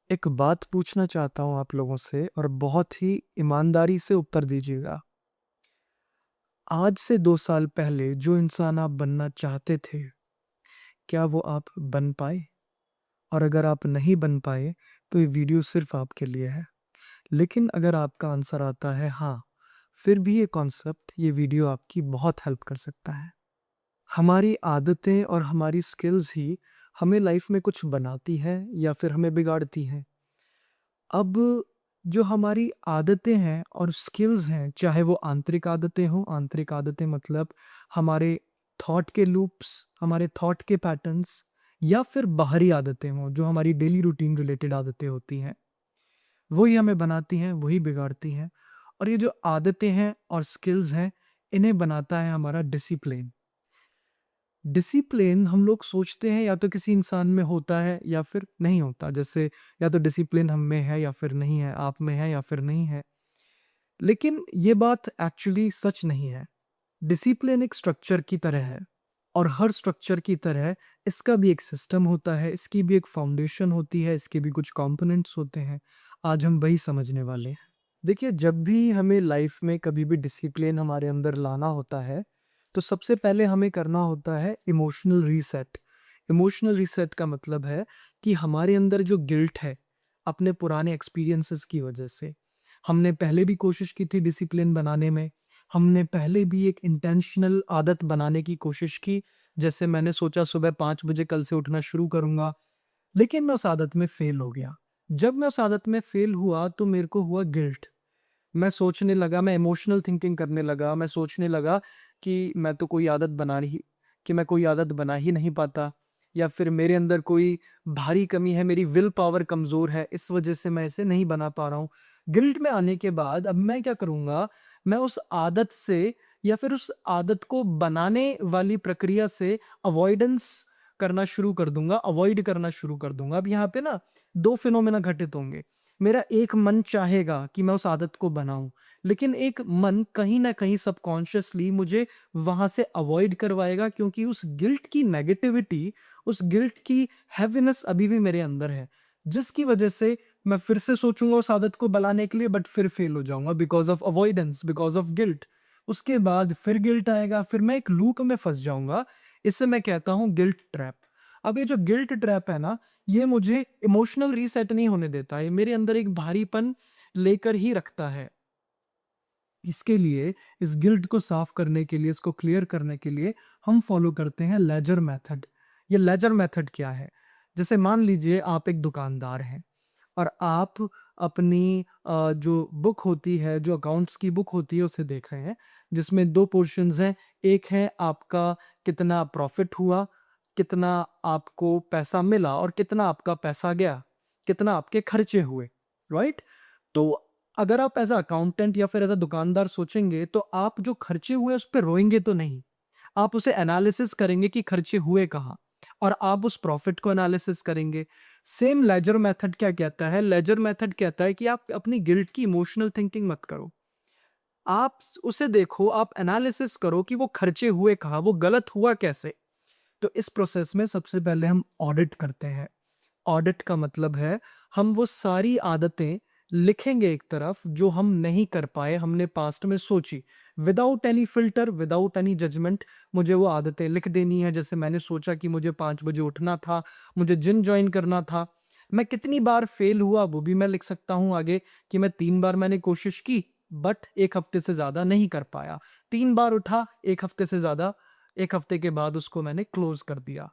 एक बात पूछना चाहता हूँ आप लोगों से और बहुत ही ईमानदारी से उत्तर दीजिएगा। आज से 2 साल पहले जो इंसान आप बनना चाहते थे, क्या वो आप बन पाए? और अगर आप नहीं बन पाए, तो ये वीडियो सिर्फ़ आपके लिए है। लेकिन अगर आपका आंसर आता है हाँ, फिर भी ये कॉन्सेप्ट, ये वीडियो आपकी बहुत हेल्प कर सकता है। हमारी आदतें और हमारी स्किल्स ही हमें लाइफ़ में कुछ बनाती हैं या फिर हमें बिगाड़ती हैं। अब जो हमारी आदतें हैं और स्किल्स हैं, चाहे वो आंतरिक आदतें मतलब हमारे थॉट के लूप्स, हमारे थॉट के पैटर्न्स या फिर बाहरी आदतें हों, जो हमारी डेली रूटीन रिलेटेड आदतें होती हैं, वही हमें बनाती हैं, वही बिगाड़ती हैं। और ये जो आदतें हैं और स्किल्स हैं, इन्हें बनाता है हमारा डिसिप्लिन। डिसिप्लिन हम लोग सोचते हैं या तो किसी इंसान में होता है या फिर नहीं होता। जैसे या तो डिसिप्लिन हम में है या फिर नहीं है, आप में है या फिर नहीं है। लेकिन ये बात एक्चुअली सच नहीं है। डिसिप्लिन एक स्ट्रक्चर की तरह है और हर स्ट्रक्चर की तरह इसका भी एक सिस्टम होता है, इसकी भी एक फाउंडेशन होती है, इसके भी कुछ कंपोनेंट्स होते हैं। आज हम वही समझने वाले हैं। देखिए, जब भी हमें लाइफ में कभी भी डिसिप्लिन हमारे अंदर लाना होता है, तो सबसे पहले हमें करना होता है इमोशनल रीसेट। इमोशनल रीसेट का मतलब है कि हमारे अंदर जो गिल्ट है, अपने पुराने एक्सपीरियंसेस की वजह से, हमने पहले भी कोशिश की थी डिसिप्लिन बनाने में, हमने पहले भी एक इंटेंशनल आदत बनाने की कोशिश की, जैसे मैंने सोचा सुबह 5 बजे कल से उठना शुरू करूँगा, लेकिन मैं उस आदत में फ़ेल हो गया। जब मैं उस आदत में फ़ेल हुआ, तो मेरे को हुआ गिल्ट। मैं सोचने लगा, मैं इमोशनल थिंकिंग करने लगा, मैं सोचने लगा कि मैं कोई आदत बना ही नहीं पाता या फिर मेरे अंदर कोई भारी कमी है, मेरी विल पावर कमज़ोर है, इस वज़ह से मैं इसे नहीं बना पा रहा हूँ। गिल्ट में आने के बाद अब मैं क्या करूँगा, मैं उस आदत से या फिर उस आदत को बनाने वाली प्रक्रिया से अवॉइडेंस करना शुरू कर दूँगा, अवॉइड करना शुरू कर दूँगा। अब यहाँ पे ना 2 फिनोमेना घटित होंगे। मेरा एक मन चाहेगा कि मैं उस आदत को बनाऊँ, लेकिन एक मन कहीं न कहीं सबकॉन्शियसली मुझे वहाँ से अवॉइड करवाएगा क्योंकि उस गिल्ट की नेगेटिविटी, उस गिल्ट की हैवीनेस अभी भी मेरे अंदर है। जिसकी वजह से मैं फिर से सोचूँगा उस आदत को बनाने के लिए बट फिर फेल हो जाऊँगा because of avoidance, because of guilt. उसके बाद फिर गिल्ट आएगा, फिर मैं एक लूप में फँस जाऊँगा। इसे मैं कहता हूँ गिल्ट ट्रैप। अब ये जो गिल्ट ट्रैप है ना, ये मुझे इमोशनल रीसेट नहीं होने देता, ये मेरे अंदर एक भारीपन लेकर ही रखता है। इसके लिए, इस गिल्ट को साफ करने के लिए, इसको क्लियर करने के लिए हम फॉलो करते हैं लेजर मेथड। ये लेजर मेथड क्या है? जैसे मान लीजिए आप एक दुकानदार हैं और आप अपनी जो बुक होती है, जो अकाउंट्स की बुक होती है उसे देख रहे हैं, जिसमें 2 पोर्शन्स हैं। एक है आपका कितना प्रॉफ़िट हुआ, कितना आपको पैसा मिला और कितना आपका पैसा गया, कितना आपके खर्चे हुए, राइट? तो अगर आप एज़ अ अकाउंटेंट या फिर एज़ अ दुकानदार सोचेंगे, तो आप जो खर्चे हुए उस पे रोएँगे तो नहीं। आप उसे एनालिसिस करेंगे कि खर्चे हुए कहाँ और आप उस प्रॉफ़िट को एनालिसिस करेंगे। सेम लेजर मेथड क्या कहता है? लेजर मेथड कहता है कि आप अपनी गिल्ट की इमोशनल थिंकिंग मत करो। आप उसे देखो, आप एनालिसिस करो कि वो खर्चे हुए कहाँ, वो गलत हुआ कैसे? तो इस प्रोसेस में सबसे पहले हम ऑडिट करते हैं। ऑडिट का मतलब है हम वो सारी आदतें लिखेंगे एक तरफ जो हम नहीं कर पाए, हमने पास्ट में सोची। Without any filter, without any judgement मुझे वो आदतें लिख देनी है। जैसे मैंने सोचा कि मुझे 5 बजे उठना था, मुझे जिम जॉइन करना था। मैं कितनी बार फ़ेल हुआ वो भी मैं लिख सकता हूँ आगे कि मैं 3 बार मैंने कोशिश की बट 1 हफ़्ते से ज़्यादा नहीं कर पाया। 3 बार उठा, 1 हफ़्ते से ज़्यादा, 1 हफ़्ते के बाद उसको मैंने क्लोज़ कर दिया।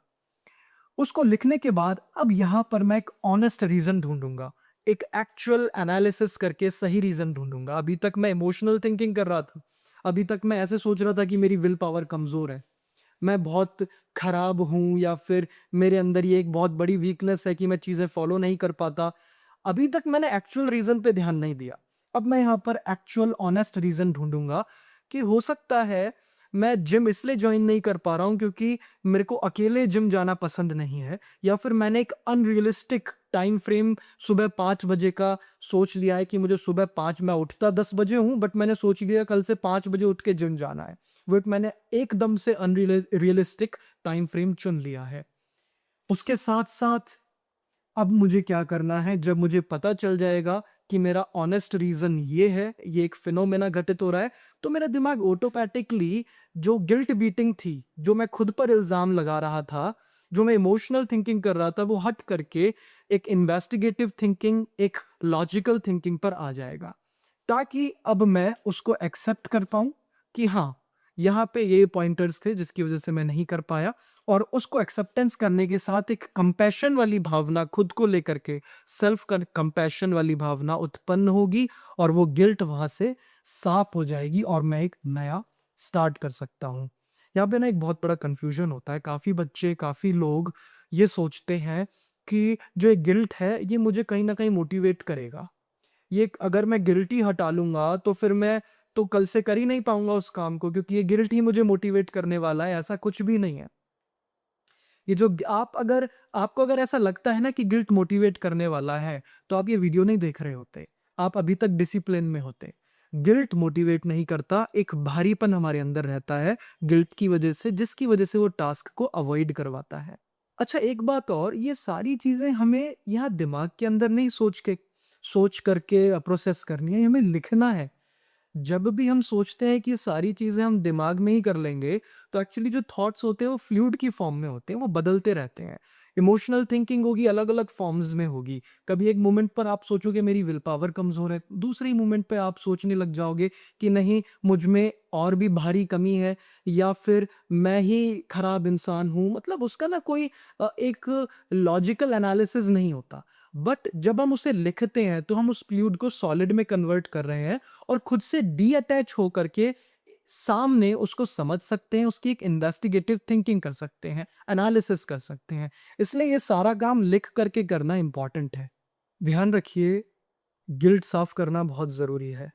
उसको लिखने के बाद अब यहाँ पर मैं एक ऑनेस्ट रीज़न ढूँढूँगा। एक एक्चुअल एनालिसिस करके सही रीज़न ढूँढूँगा। अभी तक मैं इमोशनल थिंकिंग कर रहा था। अभी तक मैं ऐसे सोच रहा था कि मेरी विल पावर कमज़ोर है। मैं बहुत खराब हूँ या फिर मेरे अंदर ये एक बहुत बड़ी वीकनेस है कि मैं चीज़ें फ़ॉलो नहीं कर पाता। अभी तक मैंने एक्चुअल रीज़न पे ध्यान नहीं दिया। अब मैं यहाँ पर एक्चुअल ऑनेस्ट रीज़न ढूँढूँगा कि हो सकता है मैं जिम इसलिए जॉइन नहीं कर पा रहा हूँ क्योंकि मेरे को अकेले जिम जाना पसंद नहीं है या फिर मैंने एक अनरियलिस्टिक टाइम फ्रेम सुबह 5 बजे का सोच लिया है कि मुझे सुबह 5 मैं उठता 10 बजे हूँ बट मैंने सोच लिया कल से 5 बजे उठ के जिम जाना है। वो एक मैंने एकदम से रियलिस्टिक टाइम फ्रेम चुन लिया है। उसके साथ-साथ अब मुझे क्या करना है? जब मुझे पता चल जाएगा कि मेरा ऑनेस्ट रीज़न ये है, ये एक फिनोमेना घटित हो रहा है, तो मेरा दिमाग ऑटोमैटिकली जो गिल्ट बीटिंग थी, जो मैं खुद पर इल्ज़ाम लगा रहा था, जो मैं इमोशनल थिंकिंग कर रहा था, वो हट करके एक इन्वेस्टिगेटिव थिंकिंग, एक लॉजिकल थिंकिंग पर आ जाएगा। ताकि अब मैं उसको एक्सेप्ट कर पाऊँ कि हाँ, यहाँ पे ये पॉइंटर्स थे जिसकी वज़ह से मैं नहीं कर पाया, और उसको एक्सेप्टेंस करने के साथ एक कंपैशन वाली भावना खुद को लेकर के, सेल्फ कंपैशन वाली भावना उत्पन्न होगी और वो गिल्ट वहाँ से साफ हो जाएगी और मैं एक नया स्टार्ट कर सकता हूँ। यहाँ पे ना एक बहुत बड़ा कन्फ्यूज़न होता है, काफ़ी बच्चे, काफ़ी लोग ये सोचते हैं कि जो ये गिल्ट है, ये मुझे कहीं न कहीं मोटिवेट करेगा। ये अगर मैं गिल्ट ही हटा लूँगा तो फिर मैं तो कल से कर ही नहीं पाऊँगा उस काम को, क्योंकि ये गिल्ट ही मुझे मोटिवेट करने वाला है, ऐसा कुछ भी नहीं है। ये जो आप अगर आपको अगर ऐसा लगता है ना कि गिल्ट मोटिवेट करने वाला है, तो आप ये वीडियो नहीं देख रहे होते। आप अभी तक डिसिप्लिन में होते। गिल्ट मोटिवेट नहीं करता, एक भारीपन हमारे अंदर रहता है गिल्ट की वजह से, जिसकी वजह से वो टास्क को अवॉइड करवाता है। अच्छा, एक बात और, ये सारी चीज़ें हमें यहाँ दिमाग के अंदर नहीं सोच करके प्रोसेस करनी है, ये हमें लिखना है। जब भी हम सोचते हैं कि ये सारी चीज़ें हम दिमाग में ही कर लेंगे, तो एक्चुअली जो थॉट्स होते हैं वो फ्लूइड की फॉर्म में होते हैं, वो बदलते रहते हैं। इमोशनल थिंकिंग होगी, अलग-अलग फॉर्म्स में होगी। कभी एक मोमेंट पर आप सोचोगे मेरी विल पावर कमज़ोर है, दूसरे ही मोमेंट पे आप सोचने लग जाओगे कि नहीं, मुझ में और भी भारी कमी है, या फिर मैं ही खराब इंसान हूँ। मतलब उसका ना कोई एक लॉजिकल एनालिसिस नहीं होता। बट जब हम उसे लिखते हैं, तो हम उस फ्लूइड को सॉलिड में कन्वर्ट कर रहे हैं और खुद से डीअटैच होकर के सामने उसको समझ सकते हैं, उसकी एक इन्वेस्टिगेटिव थिंकिंग कर सकते हैं, एनालिसिस कर सकते हैं। इसलिए ये सारा काम लिख करके करना इम्पोर्टेंट है। ध्यान रखिए, गिल्ट साफ करना बहुत ज़रूरी है।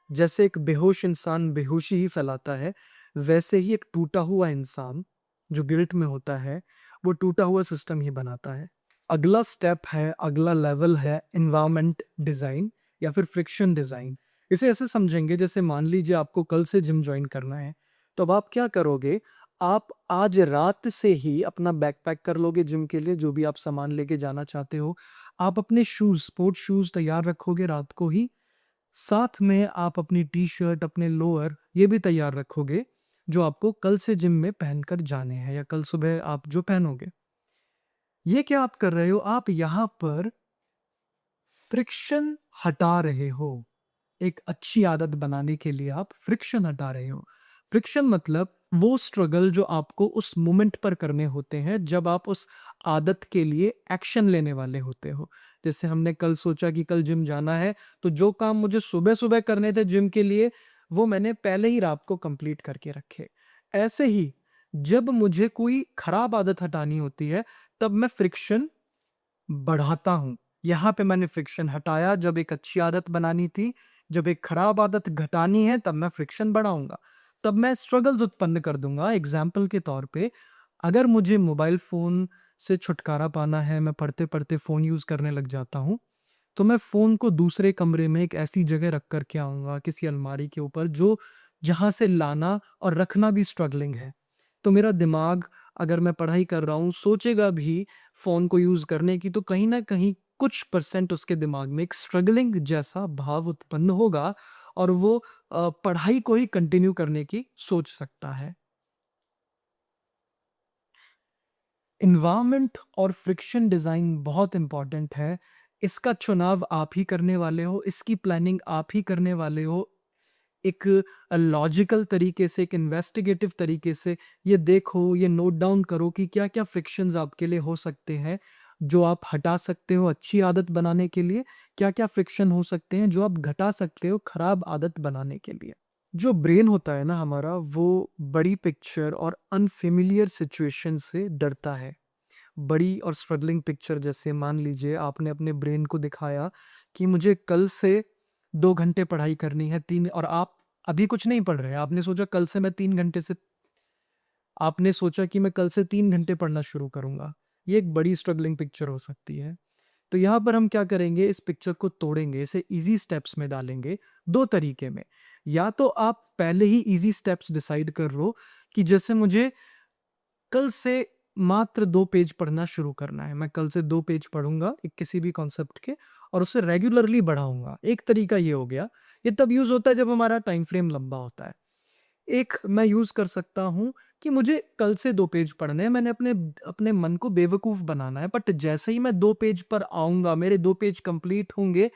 जैसे एक बेहोश इंसान बेहोशी ही फैलाता है, वैसे ही एक टूटा हुआ इंसान जो गिल्ट में होता है, वो टूटा हुआ सिस्टम ही बनाता है। अगला स्टेप है, अगला लेवल है एनवायरनमेंट डिज़ाइन या फिर फ्रिक्शन डिज़ाइन। इसे ऐसे समझेंगे जैसे मान लीजिए आपको कल से जिम जॉइन करना है, तो अब आप क्या करोगे? आप आज रात से ही अपना बैकपैक कर लोगे जिम के लिए, जो भी आप सामान लेके जाना चाहते हो। आप अपने शूज़, स्पोर्ट्स शूज़ तैयार रखोगे रात को ही। साथ में आप अपनी टी-शर्ट, अपने लोअर ये भी तैयार रखोगे, जो आपको कल से जिम में पहनकर जाने हैं या कल सुबह आप जो पहनोगे। ये क्या आप कर रहे हो? आप यहाँ पर फ्रिक्शन हटा रहे हो। एक अच्छी आदत बनाने के लिए आप फ्रिक्शन हटा रहे हो। फ्रिक्शन मतलब वो स्ट्रगल जो आपको उस मोमेंट पर करने होते हैं, जब आप उस आदत के लिए एक्शन लेने वाले होते हो। जैसे हमने कल सोचा कि कल जिम जाना है, तो जो काम मुझे सुबह-सुबह करने थे जिम के लिए, वो मैंने पहले ही रात को कंप्लीट करके रखे। ऐसे ही जब मुझे कोई खराब आदत हटानी होती है, तब मैं फ्रिक्शन बढ़ाता हूँ। यहाँ पे मैंने फ्रिक्शन हटाया जब एक अच्छी आदत बनानी थी, जब एक खराब आदत घटानी है तब मैं फ्रिक्शन बढ़ाऊँगा। तब मैं स्ट्रगल्स उत्पन्न कर दूँगा। एग्ज़ाम्पल के तौर पे, अगर मुझे मोबाइल फ़ोन से छुटकारा पाना है, मैं पढ़ते-पढ़ते फ़ोन यूज़ करने लग जाता हूँ, तो मैं फ़ोन को दूसरे कमरे में एक ऐसी जगह रख कर के आऊँगा, किसी अलमारी के ऊपर, जो जहाँ से लाना और रखना भी स्ट्रगलिंग है। तो मेरा दिमाग, अगर मैं पढ़ाई कर रहा हूँ, सोचेगा भी फ़ोन को यूज़ करने की, तो कहीं न कहीं कुछ परसेंट उसके दिमाग में एक स्ट्रगलिंग जैसा भाव उत्पन्न होगा और वो पढ़ाई को ही कंटिन्यू करने की सोच सकता है। एनवायरनमेंट और फ्रिक्शन डिज़ाइन बहुत इम्पोर्टेंट है। इसका चुनाव आप ही करने वाले हो, इसकी प्लानिंग आप ही करने वाले हो। एक लॉजिकल तरीके से, एक इन्वेस्टिगेटिव तरीके से ये देखो, ये नोट डाउन करो कि क्या-क्या फ्रिक्शंस आपके लिए हो सकते हैं, जो आप हटा सकते हो अच्छी आदत बनाने के लिए, क्या-क्या फ्रिक्शन हो सकते हैं जो आप घटा सकते हो खराब आदत बनाने के लिए। जो ब्रेन होता है ना हमारा, वो बड़ी पिक्चर और अनफ़ेमिलियर सिचुएशन से डरता है। बड़ी और स्ट्रगलिंग पिक्चर, जैसे मान लीजिए आपने अपने ब्रेन को दिखाया कि मुझे कल से 2 घंटे पढ़ाई करनी है, 3, और आप अभी कुछ नहीं पढ़ रहे हैं। आपने सोचा कि मैं कल से 3 घंटे पढ़ना शुरू करूँगा। ये एक बड़ी स्ट्रगलिंग पिक्चर हो सकती है। तो यहाँ पर हम क्या करेंगे, इस पिक्चर को तोड़ेंगे, इसे ईज़ी स्टेप्स में डालेंगे 2 तरीके में। या तो आप पहले ही ईज़ी स्टेप्स डिसाइड कर लो कि जैसे मुझे कल से मात्र 2 पेज पढ़ना शुरू करना है। मैं कल से 2 पेज पढ़ूँगा एक किसी भी कॉन्सेप्ट के और उसे रेगुलरली बढ़ाऊँगा। एक तरीका ये हो गया। ये तब यूज़ होता है जब हमारा टाइम फ्रेम लंबा होता है। एक मैं यूज़ कर सकता हूँ कि मुझे कल से 2 पेज पढ़ने हैं, मैंने अपने अपने मन को बेवकूफ़ बनाना है, बट जैसे ही मैं 2 पेज पर आऊँगा, मेरे 2 पेज कंप्लीट होंगे,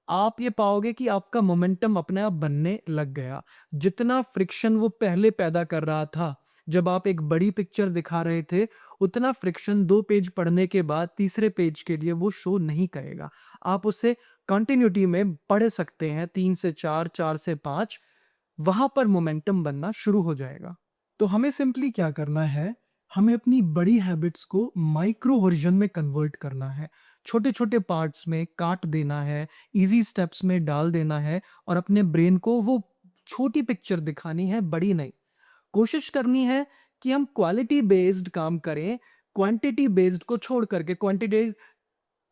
आप ये पाओगे कि आपका मोमेंटम अपने आप बनने लग गया। जितना फ्रिक्शन वो पहले पैदा कर रहा था, जब आप एक बड़ी पिक्चर दिखा रहे थे, उतना फ्रिक्शन 2 पेज पढ़ने के बाद तीसरे पेज के लिए वो शो नहीं करेगा। आप उसे कंटिन्यूटी में पढ़ सकते हैं 3 से 4, 4 से 5, वहाँ पर मोमेंटम बनना शुरू हो जाएगा। तो हमें सिंपली क्या करना है, हमें अपनी बड़ी हैबिट्स को माइक्रो वर्ज़न में कन्वर्ट करना है। छोटे-छोटे पार्ट्स में काट देना है, ईज़ी स्टेप्स में डाल देना है और अपने ब्रेन को वो छोटी पिक्चर दिखानी है, बड़ी नहीं। कोशिश करनी है कि हम क्वालिटी बेस्ड काम करें, क्वांटिटी बेस्ड को छोड़ कर के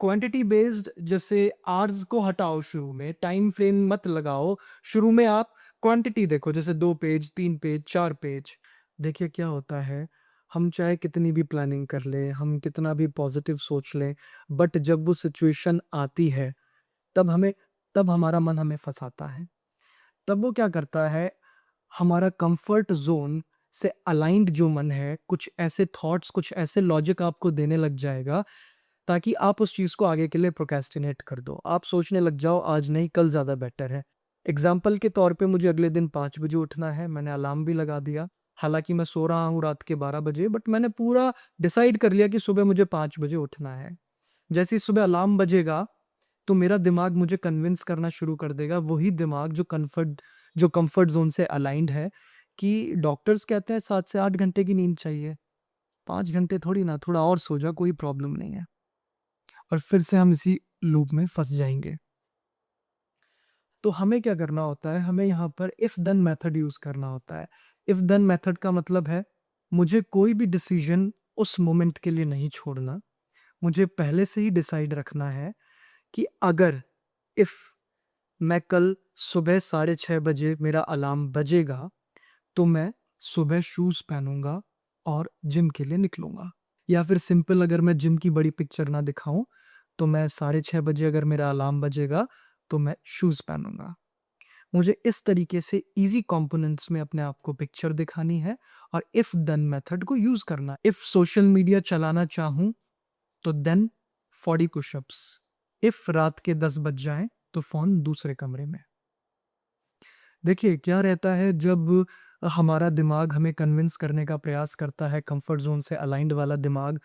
क्वांटिटी बेस्ड जैसे आवर्स को हटाओ शुरू में, टाइम फ्रेम मत लगाओ। शुरू में आप क्वांटिटी देखो जैसे 2 पेज, 3 पेज, 4 पेज। देखिए क्या होता है, हम चाहे कितनी भी प्लानिंग कर लें, हम कितना भी पॉजिटिव सोच लें, बट जब वो सिचुएशन आती है, तब हमें तब हमारा मन हमें फँसाता है। तब वो क्या करता है, हमारा कंफर्ट ज़ोन से अलाइन्ड जो मन है, कुछ ऐसे थॉट्स, कुछ ऐसे लॉजिक आपको देने लग जाएगा ताकि आप उस चीज़ को आगे के लिए प्रोक्रेस्टिनेट कर दो। आप सोचने लग जाओ आज नहीं कल ज़्यादा बेटर है। एग्ज़ाम्पल के तौर पे मुझे अगले दिन 5 बजे उठना है, मैंने अलार्म भी लगा दिया। हालाँकि मैं सो रहा हूँ रात के 12 बजे, बट मैंने पूरा डिसाइड कर लिया कि सुबह मुझे 5 बजे उठना है। जैसे ही सुबह अलार्म बजेगा, तो मेरा दिमाग मुझे कन्विंस करना शुरू कर देगा, वही दिमाग जो कम्फर्ट ज़ोन से अलाइन्ड है कि डॉक्टर्स कहते हैं 7 से 8 घंटे की नींद चाहिए। 5 घंटे थोड़ी ना, थोड़ा और सो जा, कोई प्रॉब्लम नहीं है। और फिर से हम इसी लूप में फँस जाएँगे। तो हमें क्या करना होता है, हमें यहाँ पर इफ देन मेथड यूज़ करना होता है। इफ देन मेथड का मतलब है, मुझे कोई भी डिसीज़न उस मोमेंट के लिए नहीं छोड़ना। मुझे पहले से ही डिसाइड रखना है कि अगर इफ मैं कल सुबह साढ़े 6 बजे मेरा अलार्म बजेगा, तो मैं सुबह शूज़ पहनूँगा और जिम के लिए निकलूँगा। या फिर सिंपल अगर मैं जिम की बड़ी पिक्चर ना दिखाऊँ, तो मैं साढ़े 6 बजे अगर मेरा अलार्म बजेगा, तो मैं शूज़ पहनूँगा। मुझे इस तरीके से ईज़ी कंपोनेंट्स में अपने आप को पिक्चर दिखानी है और इफ देन मेथड को यूज़ करना। इफ सोशल मीडिया चलाना चाहूँ, तो देन 40 पुशअप्स। इफ रात के 10 बज जाएँ, तो फ़ोन दूसरे कमरे में। देखिए, क्या रहता है जब हमारा दिमाग हमें कन्विंस करने का प्रयास करता है, कंफर्ट ज़ोन से अलाइन्ड वाला दिमाग,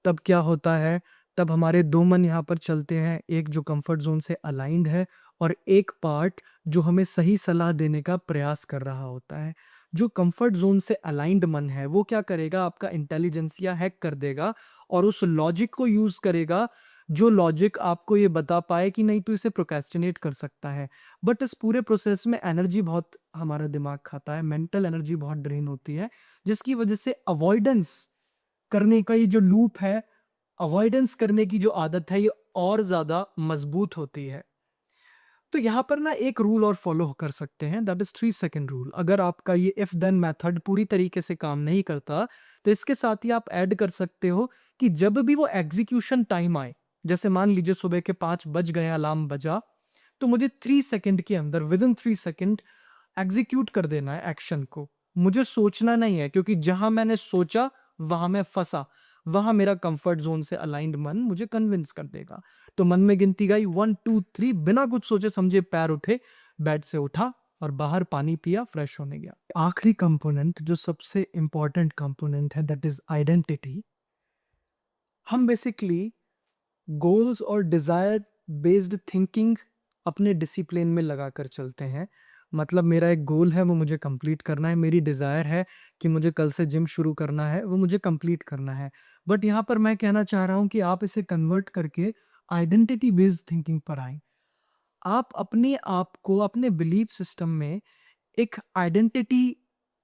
तब क्या होता है, तब हमारे 2 मन यहाँ पर चलते हैं, एक जो कंफर्ट ज़ोन से अलाइन्ड है और एक पार्ट जो हमें सही सलाह देने का प्रयास कर रहा होता है। जो कंफर्ट ज़ोन से अलाइन्ड मन है, वो क्या करेगा, आपका इंटेलिजेंसिया हैक कर देगा और उस लॉजिक को यूज़ करेगा, जो लॉजिक आपको ये बता पाए कि नहीं, तू इसे प्रोक्रेस्टिनेट कर सकता है। बट इस पूरे प्रोसेस में एनर्जी बहुत हमारा दिमाग खाता है, मेंटल एनर्जी बहुत ड्रेन होती है, जिसकी वजह से अवॉइडेंस करने का ये जो लूप है, अवॉइडेंस करने की जो आदत है, ये और ज़्यादा मजबूत होती है। तो यहाँ पर ना एक रूल और फॉलो कर सकते हैं, दैट इज़ 3 सेकंड रूल। अगर आपका ये इफ देन मेथड पूरी तरीके से काम नहीं करता, तो इसके साथ ही आप ऐड कर सकते हो कि जब भी वो एग्ज़ीक्यूशन टाइम आए, जैसे मान लीजिए सुबह के 5 बज गए, अलार्म बजा, तो मुझे 3 सेकंड के अंदर, विदिन 3 सेकंड एग्ज़ीक्यूट कर देना है एक्शन को। मुझे सोचना नहीं है, क्योंकि जहाँ मैंने सोचा, वहाँ मैं फँसा। वहाँ मेरा कंफर्ट ज़ोन से अलाइन्ड मन मुझे कन्विंस कर देगा। तो मन में गिनती गाई 1, 2, 3, बिना कुछ सोचे समझे पैर उठे, बेड से उठा और बाहर पानी पिया, फ्रेश होने गया। आखिरी कंपोनेंट जो सबसे इम्पोर्टेंट कंपोनेंट है, दैट इज़ आइडेंटिटी। हम बेसिकली गोल्स और डिज़ायर बेस्ड थिंकिंग अपने डिसिप्लिन में लगाकर चलते हैं। मतलब मेरा एक गोल है, वो मुझे कंप्लीट करना है। मेरी डिज़ायर है कि मुझे कल से जिम शुरू करना है, वो मुझे कंप्लीट करना है। बट यहाँ पर मैं कहना चाह रहा हूँ कि आप इसे कन्वर्ट करके आइडेंटिटी बेस्ड थिंकिंग पर आएँ। आप अपने आप को अपने बिलीफ सिस्टम में एक आइडेंटिटी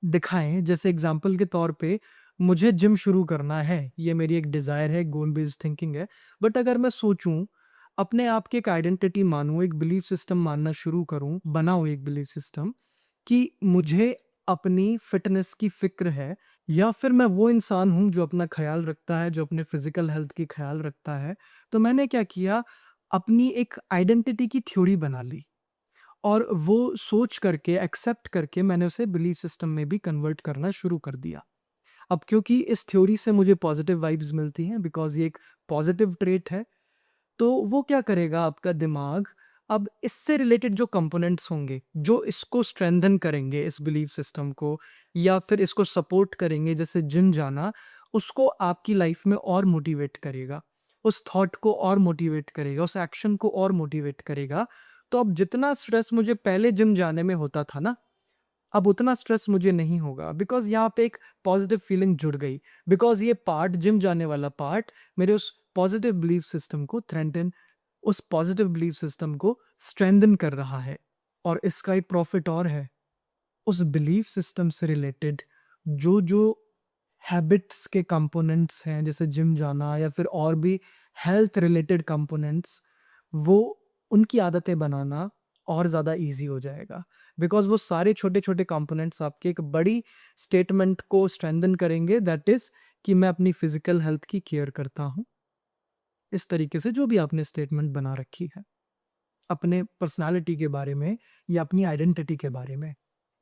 दिखाएँ। जैसे एग्ज़ाम्पल के तौर पे मुझे जिम शुरू करना है, ये मेरी एक डिज़ायर है, गोल बेस्ड थिंकिंग है। बट अगर मैं सोचूँ, अपने आप की एक आइडेंटिटी मानूँ, एक बिलीफ सिस्टम मानना शुरू करूँ, बनाऊँ एक बिलीफ सिस्टम कि मुझे अपनी फ़िटनेस की फ़िक्र है, या फिर मैं वो इंसान हूँ जो अपना ख़्याल रखता है, जो अपने फ़िज़िकल हेल्थ की ख़्याल रखता है। तो मैंने क्या किया, अपनी एक आइडेंटिटी की थ्योरी बना ली और वो सोच करके, एक्सेप्ट करके मैंने उसे बिलीफ सिस्टम में भी कन्वर्ट करना शुरू कर दिया। अब क्योंकि इस थ्योरी से मुझे पॉज़िटिव वाइब्स मिलती हैं बिकॉज़ ये एक पॉज़िटिव ट्रेट है, तो वो क्या करेगा आपका दिमाग, अब इससे रिलेटेड जो कंपोनेंट्स होंगे, जो इसको स्ट्रेंथन करेंगे इस बिलीफ सिस्टम को या फिर इसको सपोर्ट करेंगे जैसे जिम जाना, उसको आपकी लाइफ में और मोटिवेट करेगा। उस थॉट को और मोटिवेट करेगा, उस एक्शन को और मोटिवेट करेगा। तो अब जितना स्ट्रेस मुझे पहले जिम जाने में होता था ना, अब उतना स्ट्रेस मुझे नहीं होगा बिकॉज़ यहाँ पे एक पॉज़िटिव फीलिंग जुड़ गई। बिकॉज़ ये पार्ट जिम जाने वाला पार्ट मेरे उस पॉज़िटिव बिलीफ सिस्टम को थ्रेटन उस पॉज़िटिव बिलीफ सिस्टम को स्ट्रेंथन कर रहा है। और इसका एक प्रॉफ़िट और है, उस बिलीफ सिस्टम से रिलेटेड जो हैबिट्स के कंपोनेंट्स हैं जैसे जिम जाना या फिर और भी हेल्थ रिलेटेड कंपोनेंट्स, वो उनकी आदतें बनाना और ज़्यादा ईज़ी हो जाएगा। बिकॉज़ वो सारे छोटे-छोटे कंपोनेंट्स आपके एक बड़ी स्टेटमेंट को स्ट्रेंथन करेंगे दैट इज़ कि मैं अपनी फिज़िकल हेल्थ की केयर करता हूँ। इस तरीके से जो भी आपने स्टेटमेंट बना रखी है, अपने पर्सनैलिटी के बारे में या अपनी आइडेंटिटी के बारे में।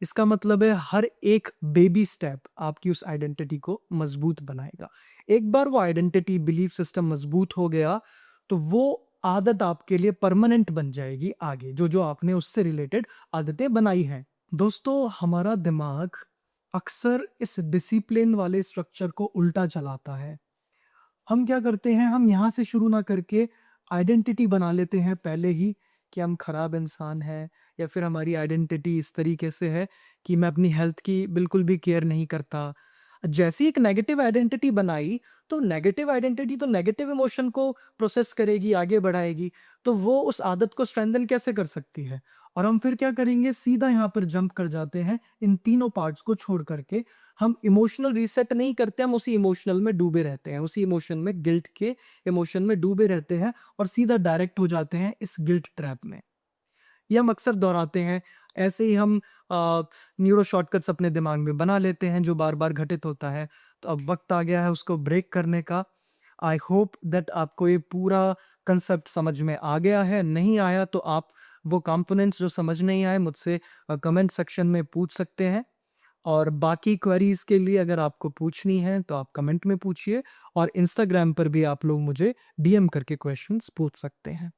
इसका मतलब है हर एक बेबी स्टेप आपकी उस आइडेंटिटी को मजबूत बनाएगा। एक बार वो आइडेंटिटी बिलीफ सिस्टम मजबूत हो गया, तो वो आदत आपके लिए परमानेंट बन जाएगी आगे, जो आपने उससे रिलेटेड आदतें बनाई हैं। दोस्तों, हमारा दिमाग अक्सर इस डिसिप्लिन वाले स्ट्रक्चर को उल्टा चलाता है। हम क्या करते हैं, हम यहाँ से शुरू ना करके आइडेंटिटी बना लेते हैं पहले ही कि हम खराब इंसान हैं या फिर हमारी आइडेंटिटी इस तरीके से है कि मैं अपनी हेल्थ की बिल्कुल भी केयर नहीं करता। जैसे ही एक नेगेटिव आइडेंटिटी बनाई, तो नेगेटिव आइडेंटिटी तो नेगेटिव इमोशन को प्रोसेस करेगी, आगे बढ़ाएगी, तो वो उस आदत को स्ट्रेंथन कैसे कर सकती है? और हम फिर क्या करेंगे, सीधा यहाँ पर जंप कर जाते हैं इन तीनों पार्ट्स को छोड़ करके। हम इमोशनल रीसेट नहीं करते, हम उसी इमोशनल में डूबे रहते हैं, उसी इमोशन में, गिल्ट के इमोशन में डूबे रहते हैं और सीधा डायरेक्ट हो जाते हैं इस गिल्ट ट्रैप में। ये हम अक्सर दोहराते हैं। ऐसे ही हम न्यूरो शॉर्टकट्स अपने दिमाग में बना लेते हैं जो बार-बार घटित होता है। तो अब वक़्त आ गया है उसको ब्रेक करने का। आई होप दैट आपको ये पूरा कांसेप्ट समझ में आ गया है। नहीं आया तो आप वो कंपोनेंट्स जो समझ नहीं आए मुझसे कमेंट सेक्शन में पूछ सकते हैं। और बाकी क्वेरीज़ के लिए अगर आपको पूछनी है तो आप कमेंट में पूछिए और इंस्टाग्राम पर भी आप लोग मुझे डीएम करके क्वेश्चंस पूछ सकते हैं।